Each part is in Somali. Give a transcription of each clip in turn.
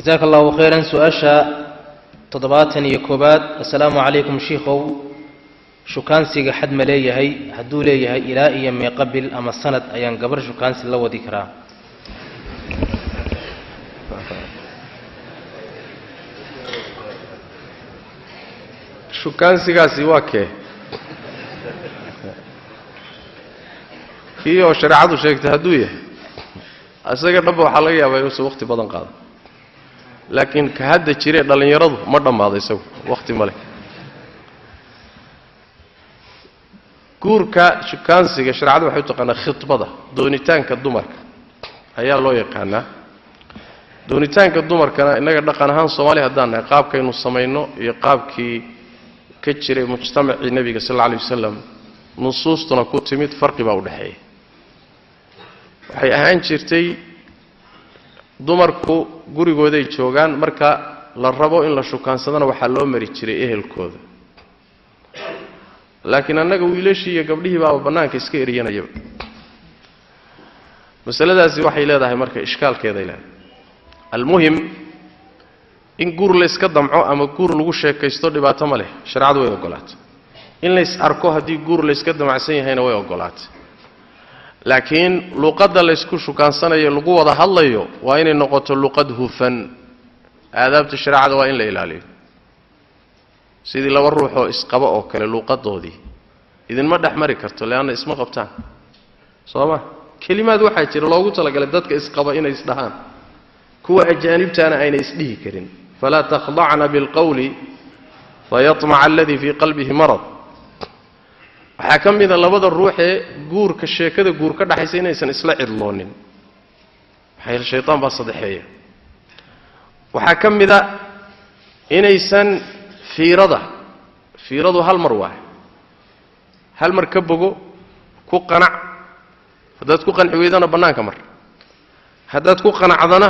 جزاك الله خيرا. سؤاشا تضباطني يكوبات. السلام عليكم شيخو. شو كان سيغ حد مليه هي هدو ليه هي إلى أيام قبل أما السنة أيام قبل شو كان سلا وذكرى. شو كان سيغ سواكه iyo shariicadu sheegtay haduuye asaga dhab waxa laga yaabaa inuu waqti badan qaado laakiin ka hadda jiray dhalinyaradu ma dhamaaday isagu waqti male guurka shukaansiga shariicadu waxay u taqaanaa khitbada doonitaanka dumarka ayaa loo yaqaanaa doonitaanka dumarkana inaga dhaqan ahaan Soomaali hadaan nahay qaabkaynu sameeyno iyo qaabkii ka jiray mujtamacii nabiga sallallahu alayhi wasallam nusuustuna ku timid farqi baa u dhaxeeya waxay ahaan jirtay dumarku gurigooda ay joogaan marka la rabo in la shukaansadana waxa loo mari jiray ehelkooda laakiin annaga wiilashii iyo gabdhihii baa banaanka iska eriyanaya masaladaasi waxay leedahay marka ishkaalkeeda ilaa almuhim in guur la iska damco ama guur lagu sheekaysto dhibaato ma leh shariicadu way ogolaatay in la is arko hadii guur la iska damacsan yahayna way ogolaatay laakiin luqadda la isku shukaansanayo lagu wada hadlayo waa inay noqoto luqad hufan aadaabta shariicada waa in la ilaaliyo sidii laba ruux oo isqaba oo kale luqadoodii idin ma dhaxmari karto laana isma qabtaan sooma kalimaad waxa jira loogu talagalay dadka isqaba inay isdhahaan kuwa ajaanibtaana ayna isdhihi karin fala takhda'na bil qawli fayatma'a alladhi fi qalbihi marad waxa kamida labada ruux ee guurka sheekada guur ka dhaxaysa inaysan isla cidloonin waxay shaytaan baa sadeexeeya waxa kamida inaysan fiiradu hal mar ka bogo ku qanac haddaad ku qanci weydana banaanka mar haddaad ku qanacdana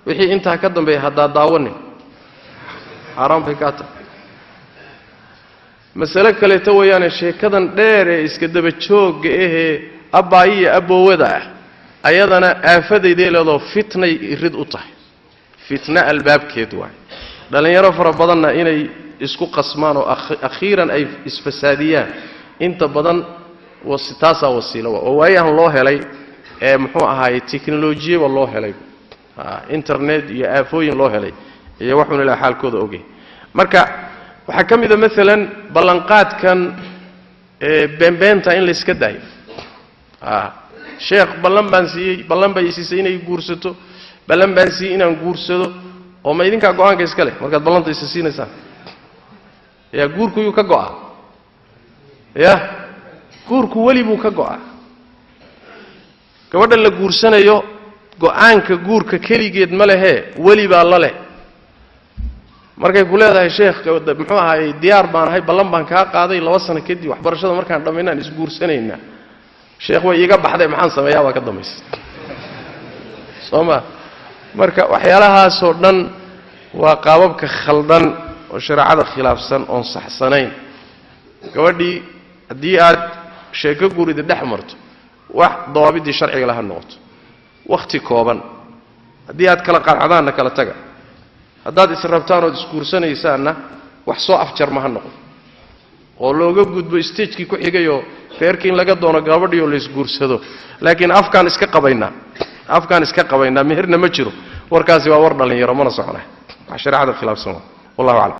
wixii inta ka dambeeyay hadda daawanin haram bay ka tahay mas'ala kale ta wayaan sheekadan dheer ee iska daba joog ee abaayiya abowada ayadana aafadeedii leedo fitnay irid u tahay fitna albaabkeed waay dhalinyaro fara badanna inay isku qasmaan oo akhiiran ay isfasaadiyaan inta badan wasitaasa wasiilo oo waayahan loo helay ee muxuu ahaay tiknoolajiyada loo helay internet iyo aafooyin loo helay iyo waxuna ilaa xaalkooda ogey marka waxa kamida midalan ballanqaadkan beenbeenta in la iska daayo sheekh ballan bay siisay inay guursato ballan baan si inaan guursado oo ma idinka go'aanka iska leh markaad ballanta siinaysaa ya guurku uu ka go'a ya guurku wali buu ka go'a gabadha la guursanayo go'aanka guurka kaligeed ma lehe wali baa la leh markay ku leedahay sheekh muxuu ahaay diyaar baan ahay ballan baan ka qaaday 2 sano kadib waxbarashada markaan dhameynaan is guursanayna sheekh way iga baxday maxaan sameeyaa waa ka dambeysay sooma marka waxyaalahaas oo dhan waa qaababka khaldan oo shariicada khilaafsan oo saxsanayn gabadhii hadii aad sheeko guurida dhaxmarto wax dawaabidii sharciga laha noqoto waqti kooban hadii aad kala qaracdaan kala taga haddaad israbtaan oo isguursanaysaana wax soo afjar ma noqon oo looga gudbo stage-kii ku xigayo feerkiin laga doono gabadhiyo la isguursado laakiin afkaan iska qabaynaa meherna ma jiro warkaasi waa war dhalinyaro mana soconay wax shariicada khilaafsan wallahu a'lam